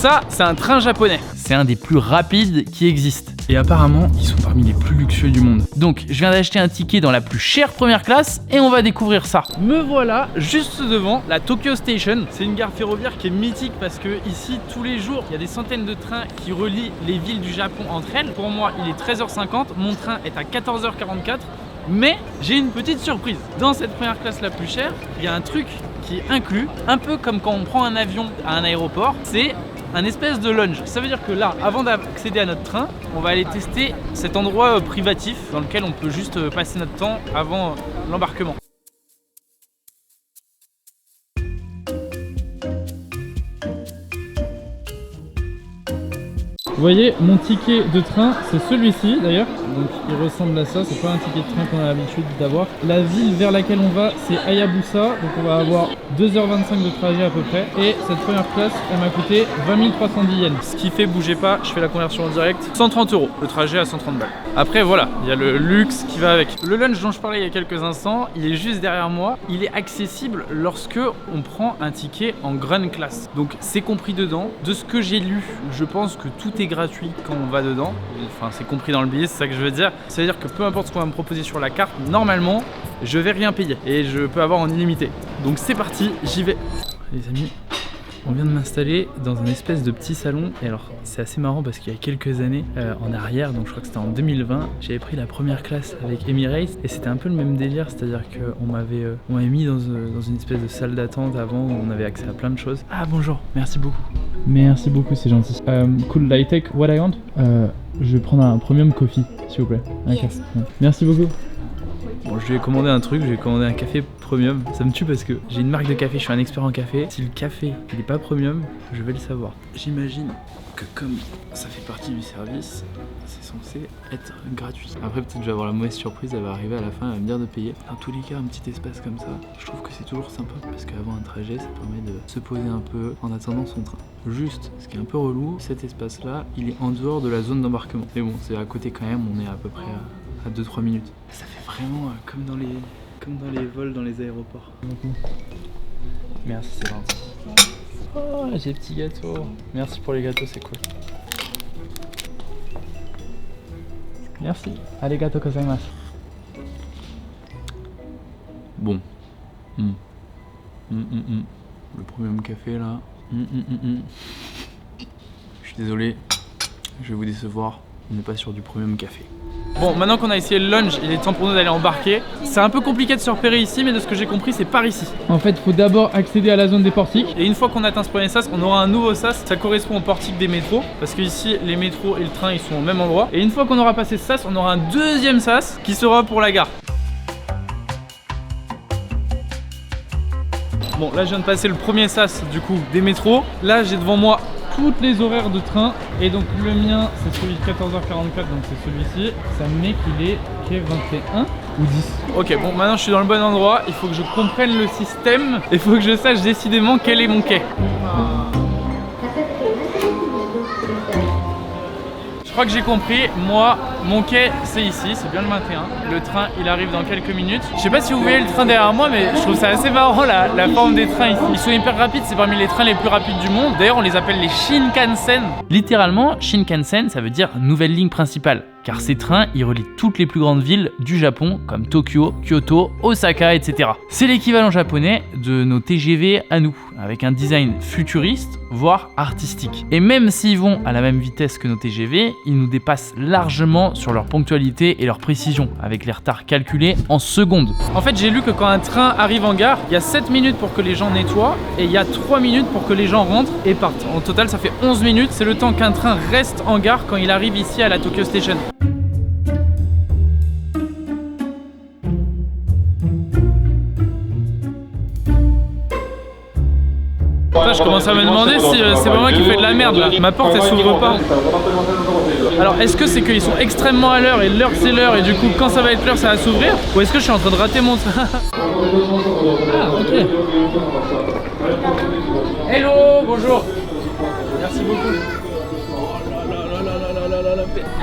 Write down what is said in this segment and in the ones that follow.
Ça, c'est un train japonais. C'est un des plus rapides qui existent. Et apparemment, ils sont parmi les plus luxueux du monde. Donc, je viens d'acheter un ticket dans la plus chère première classe et on va découvrir ça. Me voilà juste devant la Tokyo Station. C'est une gare ferroviaire qui est mythique parce que ici, tous les jours, il y a des centaines de trains qui relient les villes du Japon entre elles. Pour moi, il est 13h50. Mon train est à 14h44. Mais j'ai une petite surprise. Dans cette première classe la plus chère, il y a un truc qui est inclus, un peu comme quand on prend un avion à un aéroport, c'est un espèce de lounge. Ça veut dire que là, avant d'accéder à notre train, on va aller tester cet endroit privatif dans lequel on peut juste passer notre temps avant l'embarquement. Vous voyez, mon ticket de train, c'est celui-ci d'ailleurs. Donc il ressemble à ça, c'est pas un ticket de train qu'on a l'habitude d'avoir. La ville vers laquelle on va, c'est Hayabusa. Donc on va avoir 2h25 de trajet à peu près. Et cette première classe, elle m'a coûté 20 310 yens. Ce qui fait, bougez pas, je fais la conversion en direct, 130 €. Le trajet à 130 balles. Après voilà, il y a le luxe qui va avec. Le lunch dont je parlais il y a quelques instants, il est juste derrière moi. Il est accessible lorsque on prend un ticket en grande classe. Donc c'est compris dedans. De ce que j'ai lu, je pense que tout est gratuit quand on va dedans. Enfin, c'est compris dans le billet, c'est ça que je veux dire. Ça veut dire que peu importe ce qu'on va me proposer sur la carte, normalement, je vais rien payer et je peux avoir en illimité. Donc c'est parti, j'y vais. Les amis, on vient de m'installer dans un espèce de petit salon. Et alors, c'est assez marrant parce qu'il y a quelques années en arrière, donc je crois que c'était en 2020, j'avais pris la première classe avec Emirates et c'était un peu le même délire, c'est-à-dire qu'on m'avait mis dans une espèce de salle d'attente avant où on avait accès à plein de choses. Ah bonjour, merci beaucoup. Merci beaucoup, c'est gentil. Cool, I take what I want. Je vais prendre un premium coffee, s'il vous plaît. Yes. Merci beaucoup. Bon, je vais commander un truc, je vais commander un café premium. Ça me tue parce que j'ai une marque de café, je suis un expert en café. Si le café il est pas premium, je vais le savoir. J'imagine que comme ça fait partie du service, c'est censé être gratuit. Après peut-être je vais avoir la mauvaise surprise, elle va arriver à la fin, elle va me dire de payer. Dans tous les cas, un petit espace comme ça, je trouve que c'est toujours sympa parce qu'avant un trajet, ça permet de se poser un peu en attendant son train. Juste, ce qui est un peu relou, cet espace-là, il est en dehors de la zone d'embarquement. Mais bon, c'est à côté quand même, on est à peu près à 2-3 minutes. Ça fait vraiment comme dans les vols dans les aéroports. Merci, c'est gentil. Oh, j'ai des petits gâteaux. Merci pour les gâteaux, c'est cool. Merci. Arigatou gozaimasu. Bon. Le premium café là. Je suis désolé, je vais vous décevoir. On n'est pas sur du premium café. Bon, maintenant qu'on a essayé le lunch, il est temps pour nous d'aller embarquer. C'est un peu compliqué de se repérer ici, mais de ce que j'ai compris, c'est par ici. En fait, il faut d'abord accéder à la zone des portiques. Et une fois qu'on atteint ce premier sas, on aura un nouveau sas. Ça correspond au portique des métros. Parce que ici, les métros et le train, ils sont au même endroit. Et une fois qu'on aura passé ce sas, on aura un deuxième sas qui sera pour la gare. Bon, là, je viens de passer le premier sas, du coup, des métros. Là, j'ai devant moi toutes les horaires de train et donc le mien c'est celui de 14h44, donc c'est celui-ci. Ça me met qu'il est 21 ou 10. Ok, bon maintenant je suis dans le bon endroit, il faut que je comprenne le système, il faut que je sache décidément quel est mon quai. Je crois que j'ai compris, moi, mon quai c'est ici, c'est bien le 21. Le train il arrive dans quelques minutes. Je sais pas si vous voyez le train derrière moi, mais je trouve ça assez marrant la forme des trains ici. Ils sont hyper rapides, c'est parmi les trains les plus rapides du monde. D'ailleurs on les appelle les Shinkansen. Littéralement, Shinkansen ça veut dire nouvelle ligne principale. Car ces trains, ils relient toutes les plus grandes villes du Japon, comme Tokyo, Kyoto, Osaka, etc. C'est l'équivalent japonais de nos TGV à nous, avec un design futuriste, voire artistique. Et même s'ils vont à la même vitesse que nos TGV, ils nous dépassent largement sur leur ponctualité et leur précision, avec les retards calculés en secondes. En fait, j'ai lu que quand un train arrive en gare, il y a 7 minutes pour que les gens nettoient, et il y a 3 minutes pour que les gens rentrent et partent. En total, ça fait 11 minutes, c'est le temps qu'un train reste en gare quand il arrive ici à la Tokyo Station. Je commence à me demander si c'est pas moi qui fais de la merde là. Ma porte elle s'ouvre pas. Alors est-ce que c'est qu'ils sont extrêmement à l'heure et l'heure c'est l'heure et du coup quand ça va être l'heure ça va s'ouvrir? Ou est-ce que je suis en train de rater mon train? Ah ok. Hello, bonjour. Merci beaucoup. Oh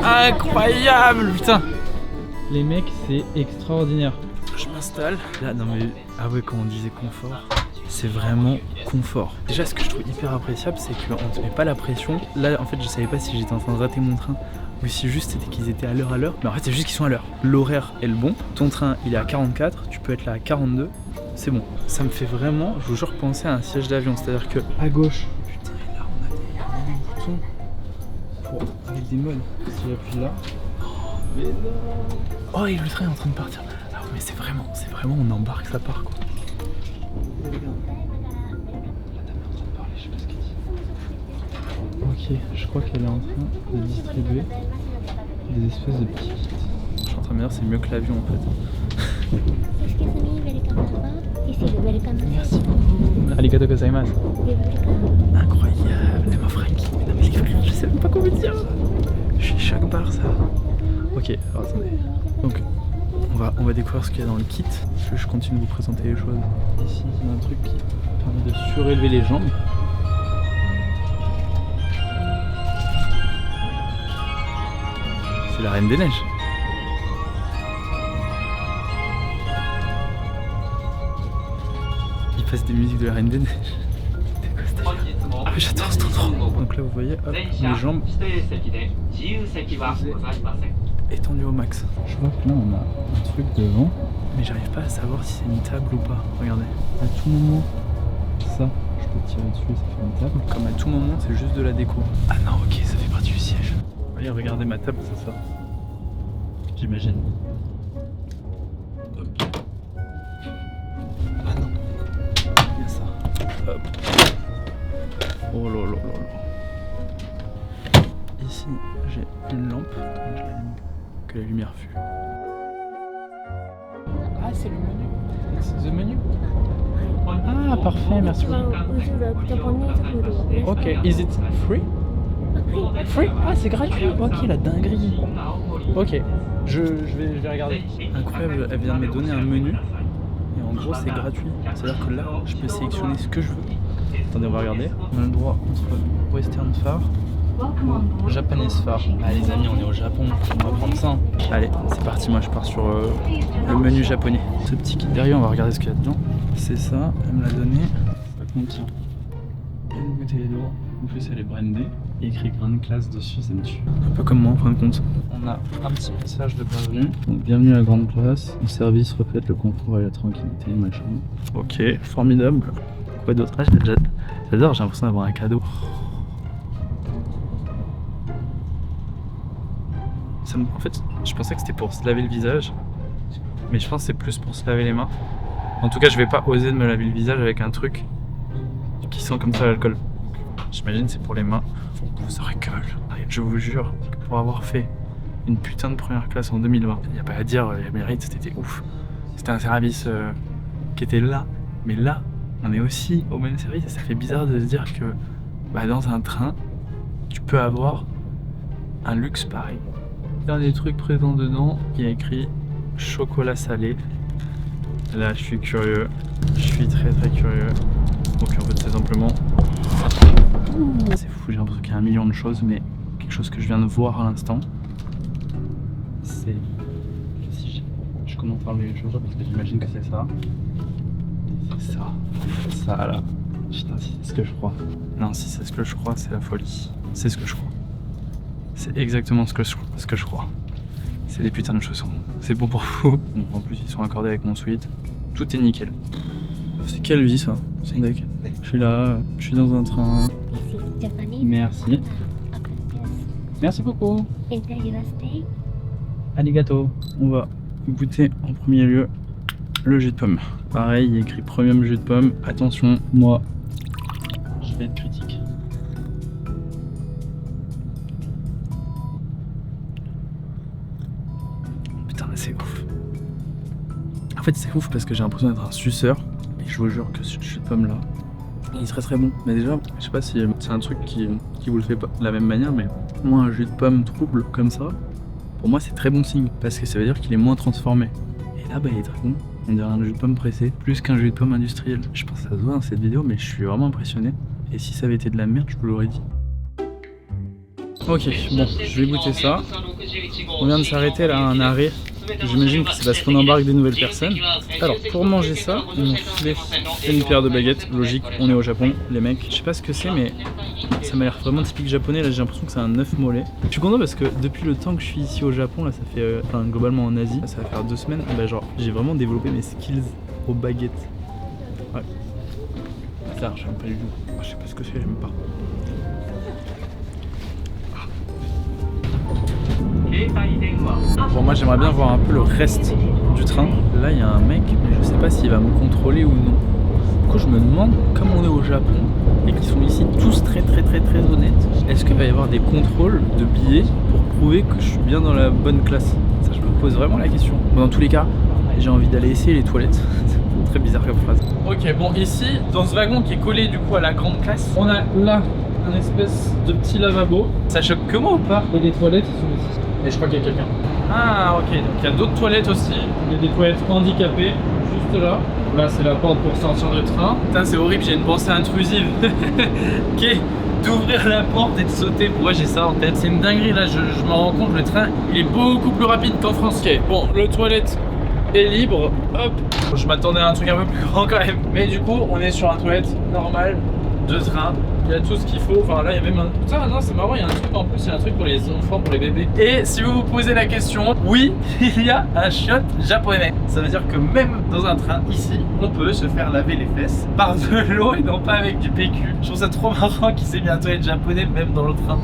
là. Incroyable putain. Les mecs c'est extraordinaire. Je m'installe. Là non mais ah ouais quand on disait confort. c'est vraiment confort. Déjà, ce que je trouve hyper appréciable, c'est qu'on ne te met pas la pression. Là, en fait, je savais pas si j'étais en train de rater mon train ou si juste c'était qu'ils étaient à l'heure. Mais en fait, c'est juste qu'ils sont à l'heure. L'horaire est le bon. Ton train, il est à 44, tu peux être là à 42. C'est bon. Ça me fait vraiment, je vous jure, penser à un siège d'avion. C'est-à-dire que à gauche, putain, là, on a des boutons avec des modes. Si j'appuie là. Oh, et le train est en train de partir. Ah, mais c'est vraiment, on embarque, ça part quoi. Regarde. La dame est en train de parler, je sais pas ce qu'elle dit. Ok, je crois qu'elle est en train de distribuer des espèces de petits kits. Je suis en train de me dire c'est mieux que l'avion en fait. Merci beaucoup. Arigato gozaimasu. Incroyable, elle m'offre un kit. Mais non mais les frères, je sais même pas quoi vous dire. Je suis chaque barre ça. Ok, alors attendez. Donc on va découvrir ce qu'il y a dans le kit. Je continue de vous présenter les choses. Ici, il y a un truc qui permet de surélever les jambes. C'est la Reine des Neiges. Il passe des musiques de la Reine des Neiges. Ah mais j'adore cet endroit. Donc là vous voyez, hop, les jambes étendues au max. Je vois que là on a un truc devant, mais j'arrive pas à savoir si c'est une table ou pas. Regardez, à tout moment, ça, je peux tirer dessus et ça fait une table. Comme à tout moment, c'est juste de la déco. Ah non, ok, ça fait partie du siège. Voyez, regardez ma table, c'est ça. J'imagine. Ok. Ah non, il y a ça. Hop. Oh là là là là. Ici, j'ai une lampe que la lumière fut. Ah, c'est le menu. C'est le menu. Ah, parfait, merci beaucoup. Ok, is it free? Free? Ah, c'est gratuit. Ok, la dinguerie. Ok, je vais regarder. Incroyable, elle vient de me donner un menu. Et en gros, c'est gratuit. C'est-à-dire que là, je peux sélectionner ce que je veux. Attendez, on va regarder. On a le droit entre Western Phare ou Japanese Phare. Ah les amis, on est au Japon, on va prendre ça. Allez, c'est parti, moi je pars sur le menu japonais. Ce petit kit derrière, on va regarder ce qu'il y a dedans. C'est ça, elle me l'a donné. Ça contient une bouteille d'eau. En plus elle est brandée. Il y a écrit grande classe dessus, c'est dessus. Un peu comme moi en fin de compte. On a un petit message de bienvenue. Donc bienvenue à la grande classe. Le service reflète le confort et la tranquillité, machin. Ok, formidable. Quoi d'autre? Ah, j'adore, j'ai l'impression d'avoir un cadeau. En fait, je pensais que c'était pour se laver le visage, mais je pense que c'est plus pour se laver les mains. En tout cas, je vais pas oser de me laver le visage avec un truc qui sent comme ça l'alcool. J'imagine c'est pour les mains. Vous aurez gueule. Je vous jure que pour avoir fait une putain de première classe en 2020, il n'y a pas à dire, les mérites, c'était ouf. C'était un service qui était là, mais là, on est aussi au même service et ça fait bizarre de se dire que dans un train, tu peux avoir un luxe pareil. Dernier truc présent dedans, il y a écrit chocolat salé. Là, je suis curieux. Je suis très très curieux. Donc en fait, c'est simplement... C'est fou, j'ai l'impression qu'il y a un million de choses, mais quelque chose que je viens de voir à l'instant, c'est... Si je commence par enlever les choses parce que j'imagine que c'est ça. C'est ça. Ça là. Putain, si c'est ce que je crois. Non, si c'est ce que je crois, c'est la folie. C'est ce que je crois. C'est exactement ce que je crois. C'est des putains de chaussons. C'est bon pour vous. Donc, en plus, ils sont accordés avec mon suite. Tout est nickel. C'est quelle vie ça? Son deck. Je suis là, je suis dans un train. Merci. Merci beaucoup. Arigato. On va goûter en premier lieu le jus de pomme. Pareil, il y a écrit premium jus de pomme. Attention, moi, je vais être critique. Putain, mais c'est ouf. En fait, c'est ouf parce que j'ai l'impression d'être un suceur. Et je vous jure que ce jus de pomme là, il est très très bon. Mais déjà, je sais pas si c'est un truc qui vous le fait pas de la même manière, mais moi, un jus de pomme trouble comme ça, pour moi, c'est très bon signe parce que ça veut dire qu'il est moins transformé. Et là, il est très bon. On dirait un jus de pomme pressé, plus qu'un jus de pomme industriel. Je pense que ça se voit dans cette vidéo, mais je suis vraiment impressionné. Et si ça avait été de la merde, je vous l'aurais dit. Ok, bon, je vais goûter ça. On vient de s'arrêter là à un arrêt J'imagine que c'est parce qu'on embarque des nouvelles personnes. Alors, pour manger ça, ils m'ont filé une paire de baguettes. Logique, on est au Japon, les mecs. Je sais pas ce que c'est, mais ça m'a l'air vraiment typique japonais. Là, j'ai l'impression que c'est un œuf mollet. Je suis content parce que depuis le temps que je suis ici au Japon, là, ça fait, enfin, globalement en Asie, ça va faire 2 semaines. Bah, genre, j'ai vraiment développé mes skills aux baguettes. Ouais. Ça, j'aime pas du tout. Je sais pas ce que c'est, j'aime pas. Bon, moi j'aimerais bien voir un peu le reste du train. Là il y a un mec, mais je sais pas s'il va me contrôler ou non. Du coup je me demande, comme on est au Japon et qu'ils sont ici tous très honnêtes, est-ce qu'il va y avoir des contrôles de billets pour prouver que je suis bien dans la bonne classe? Ça, je me pose vraiment la question. Bon, dans tous les cas, j'ai envie d'aller essayer les toilettes. C'est très bizarre comme phrase. Ok, bon, ici, dans ce wagon qui est collé du coup à la grande classe, on a là un espèce de petit lavabo. Ça choque que moi ou pas? Et les toilettes, ils sont ici. Et je crois qu'il y a quelqu'un. Ah, ok, donc il y a d'autres toilettes aussi. Il y a des toilettes handicapées, juste là. Là, c'est la porte pour sortir du train. Putain, c'est horrible, j'ai une pensée intrusive. Qui est d'ouvrir la porte et de sauter. Pourquoi j'ai ça en tête? C'est une dinguerie, là, je me rends compte, le train, il est beaucoup plus rapide qu'en France. Ok, bon, le toilette est libre. Hop. Je m'attendais à un truc un peu plus grand quand même. Mais du coup, on est sur un toilette normal de train. Il y a tout ce qu'il faut, enfin là il y a même un... Putain non c'est marrant, il y a un truc en plus, il y a un truc pour les enfants, pour les bébés. Et si vous vous posez la question, oui, il y a un chiotte japonais. Ça veut dire que même dans un train ici, on peut se faire laver les fesses par de l'eau et non pas avec du PQ. Je trouve ça trop marrant qu'il s'est mis un toilette japonais même dans le train.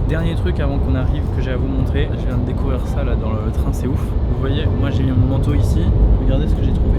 Dernier truc avant qu'on arrive que j'ai à vous montrer, je viens de découvrir ça là dans le train, c'est ouf. Vous voyez, moi j'ai mis mon manteau ici, regardez ce que j'ai trouvé.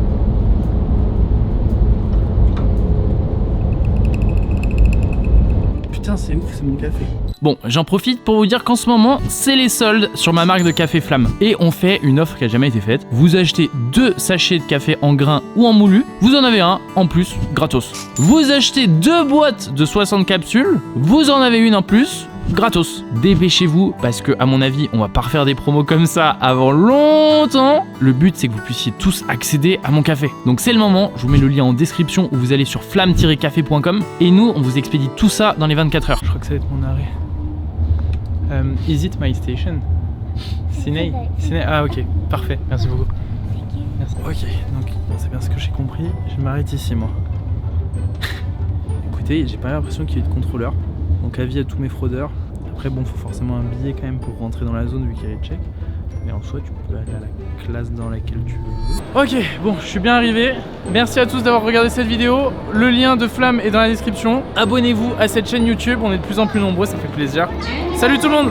Putain, c'est ouf, c'est mon café. Bon, j'en profite pour vous dire qu'en ce moment, c'est les soldes sur ma marque de café Flamme. Et on fait une offre qui a jamais été faite. Vous achetez 2 sachets de café en grains ou en moulu, vous en avez un en plus gratos. Vous achetez 2 boîtes de 60 capsules, vous en avez une en plus gratos. Dépêchez-vous parce que à mon avis on va pas refaire des promos comme ça avant longtemps. Le but c'est que vous puissiez tous accéder à mon café. Donc c'est le moment, je vous mets le lien en description où vous allez sur flamme-café.com et nous on vous expédie tout ça dans les 24 heures. Je crois que ça va être mon arrêt. Is it my station? Ciné? Ah ok, parfait, merci beaucoup. Merci. Ok, donc bon, c'est bien ce que j'ai compris, je m'arrête ici moi. Écoutez, j'ai pas l'impression qu'il y ait de contrôleur. Donc avis à tous mes fraudeurs. Après bon, faut forcément un billet quand même pour rentrer dans la zone vu qu'il y a les checks. Mais en soi tu peux aller à la classe dans laquelle tu veux. Ok, bon je suis bien arrivé. Merci à tous d'avoir regardé cette vidéo. Le lien de Flamme est dans la description. Abonnez-vous à cette chaîne YouTube, on est de plus en plus nombreux, ça fait plaisir. Salut tout le monde!